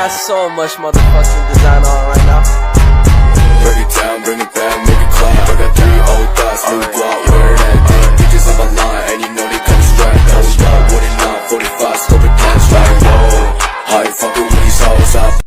got so much motherfucking design on right now. Break it down, bring it back, make it clap. I got 3 old thoughts, new guap, where that day. Bitches on my line, and you know they come straight. Hold up, what it not, 45, scope it cash like whoa. How you fucking with these hoes up?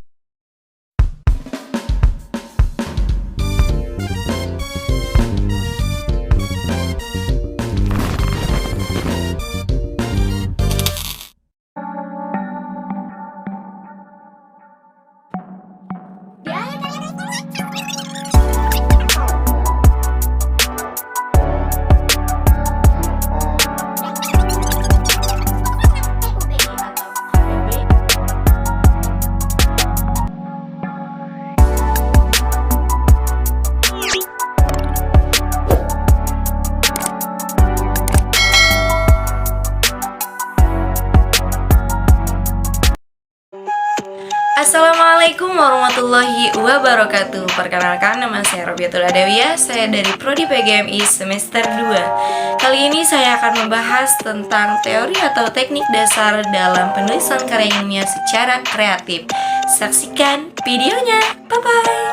Assalamualaikum warahmatullahi wabarakatuh. Perkenalkan, nama saya Robiatul Adawiyah. Saya dari Prodi PGMI semester 2. Kali ini saya akan membahas tentang teori atau teknik dasar dalam penulisan karya ilmiah secara kreatif. Saksikan videonya. Bye-bye.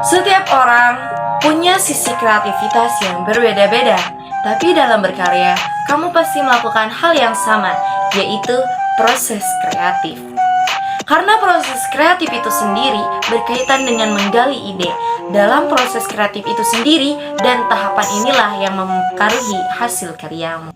Setiap orang punya sisi kreativitas yang berbeda-beda. Tapi dalam berkarya, kamu pasti melakukan hal yang sama, yaitu proses kreatif. Karena proses kreatif itu sendiri berkaitan dengan menggali ide. Dalam proses kreatif itu sendiri dan tahapan inilah yang mempengaruhi hasil karyamu.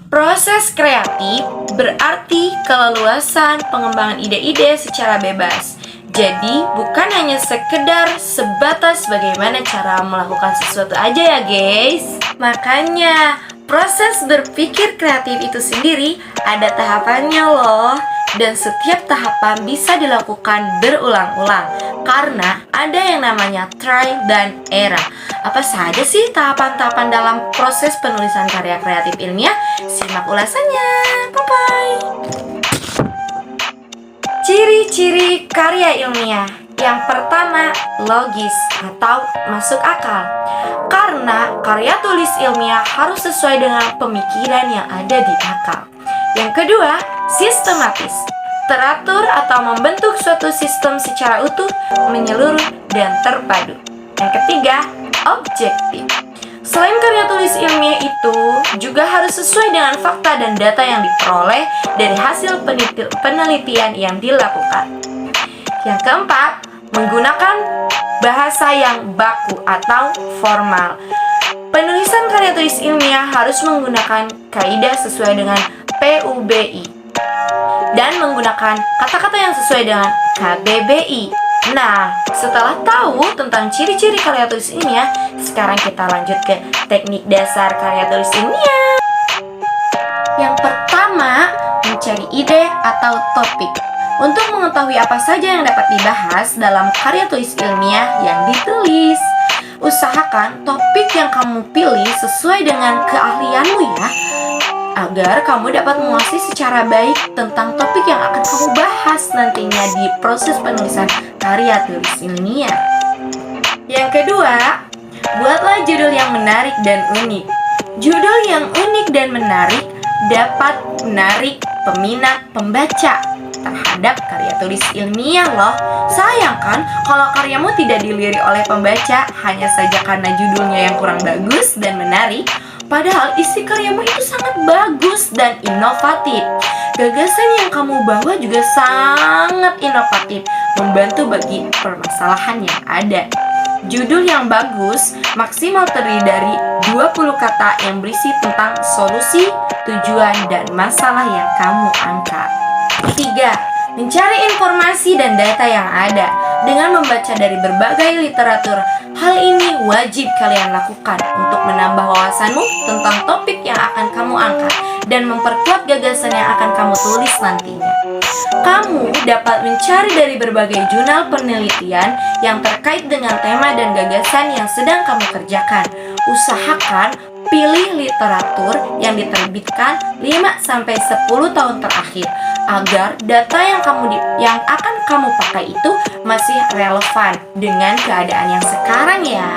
Proses kreatif berarti keleluasan pengembangan ide-ide secara bebas. Jadi bukan hanya sekedar sebatas bagaimana cara melakukan sesuatu aja ya guys. Makanya proses berpikir kreatif itu sendiri ada tahapannya loh. Dan setiap tahapan bisa dilakukan berulang-ulang karena ada yang namanya trial dan error. Apa saja sih tahapan-tahapan dalam proses penulisan karya kreatif ilmiah? Simak ulasannya. Bye-bye. Ciri-ciri karya ilmiah. Yang pertama, logis atau masuk akal. Karena karya tulis ilmiah harus sesuai dengan pemikiran yang ada di akal. Yang kedua, sistematis. Teratur atau membentuk suatu sistem secara utuh, menyeluruh, dan terpadu. Yang ketiga, objektif. Selain karya tulis ilmiah itu juga harus sesuai dengan fakta dan data yang diperoleh dari hasil penelitian yang dilakukan. Yang keempat, menggunakan bahasa yang baku atau formal. Penulisan karya tulis ilmiah harus menggunakan kaidah sesuai dengan PUBI dan menggunakan kata-kata yang sesuai dengan KBBI. Nah, setelah tahu tentang ciri-ciri karya tulis ilmiah, sekarang kita lanjut ke teknik dasar karya tulis ilmiah. Yang pertama, mencari ide atau topik. Untuk mengetahui apa saja yang dapat dibahas dalam karya tulis ilmiah yang ditulis, usahakan topik yang kamu pilih sesuai dengan keahlianmu ya, agar kamu dapat menguasai secara baik tentang topik yang akan kamu bahas nantinya di proses penulisan karya tulis ilmiah. Yang kedua, buatlah judul yang menarik dan unik. Judul yang unik dan menarik dapat menarik peminat pembaca terhadap karya tulis ilmiah loh. Sayang kan kalau karyamu tidak dilirik oleh pembaca hanya saja karena judulnya yang kurang bagus dan menarik. Padahal isi karyamu itu sangat bagus dan inovatif. Gagasan yang kamu bawa juga sangat inovatif, membantu bagi permasalahan yang ada. Judul yang bagus maksimal terdiri dari 20 kata yang berisi tentang solusi, tujuan, dan masalah yang kamu angkat. 3. Mencari informasi dan data yang ada. Dengan membaca dari berbagai literatur, hal ini wajib kalian lakukan untuk menambah wawasanmu tentang topik yang akan kamu angkat dan memperkuat gagasan yang akan kamu tulis nantinya. Kamu dapat mencari dari berbagai jurnal penelitian yang terkait dengan tema dan gagasan yang sedang kamu kerjakan. Usahakan pilih literatur yang diterbitkan 5-10 tahun terakhir agar data yang akan kamu pakai itu masih relevan dengan keadaan yang sekarang ya.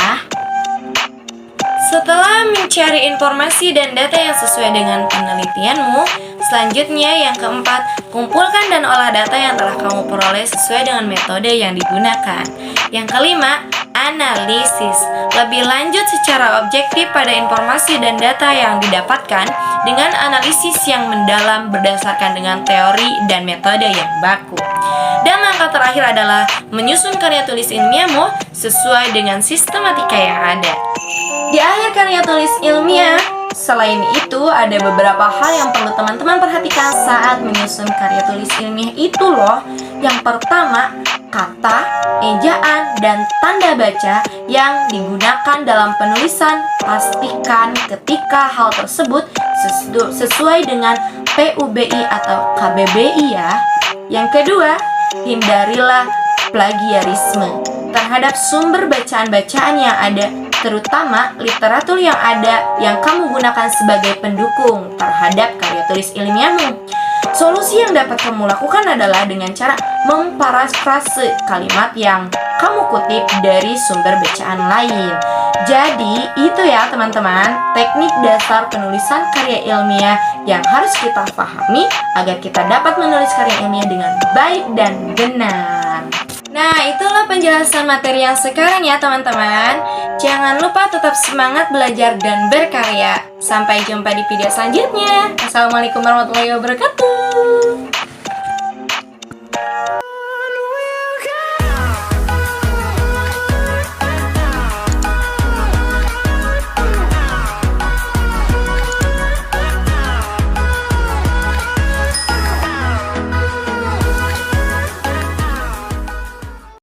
Setelah mencari informasi dan data yang sesuai dengan penelitianmu, Selanjutnya, yang keempat, kumpulkan dan olah data yang telah kamu peroleh sesuai dengan metode yang digunakan. Yang kelima, analisis. Lebih lanjut secara objektif pada informasi dan data yang didapatkan dengan analisis yang mendalam berdasarkan dengan teori dan metode yang baku. Dan langkah terakhir adalah menyusun karya tulis ilmiahmu sesuai dengan sistematika yang ada. Di akhir karya tulis ilmiah, selain itu ada beberapa hal yang perlu teman-teman perhatikan saat menyusun karya tulis ilmiah itu loh. Yang pertama, kata, ejaan, dan tanda baca yang digunakan dalam penulisan. Pastikan ketika hal tersebut sesuai dengan PUBI atau KBBI ya. Yang kedua, hindarilah plagiarisme terhadap sumber bacaan-bacaan yang ada, terutama literatur yang ada yang kamu gunakan sebagai pendukung terhadap karya tulis ilmiahmu. Solusi yang dapat kamu lakukan adalah dengan cara memparafrase kalimat yang kamu kutip dari sumber bacaan lain. Jadi, itu ya teman-teman, teknik dasar penulisan karya ilmiah yang harus kita pahami agar kita dapat menulis karya ilmiah dengan baik dan benar. Nah, itulah penjelasan materi yang sekarang ya teman-teman. Jangan lupa tetap semangat belajar dan berkarya. Sampai jumpa di video selanjutnya. Assalamualaikum warahmatullahi wabarakatuh.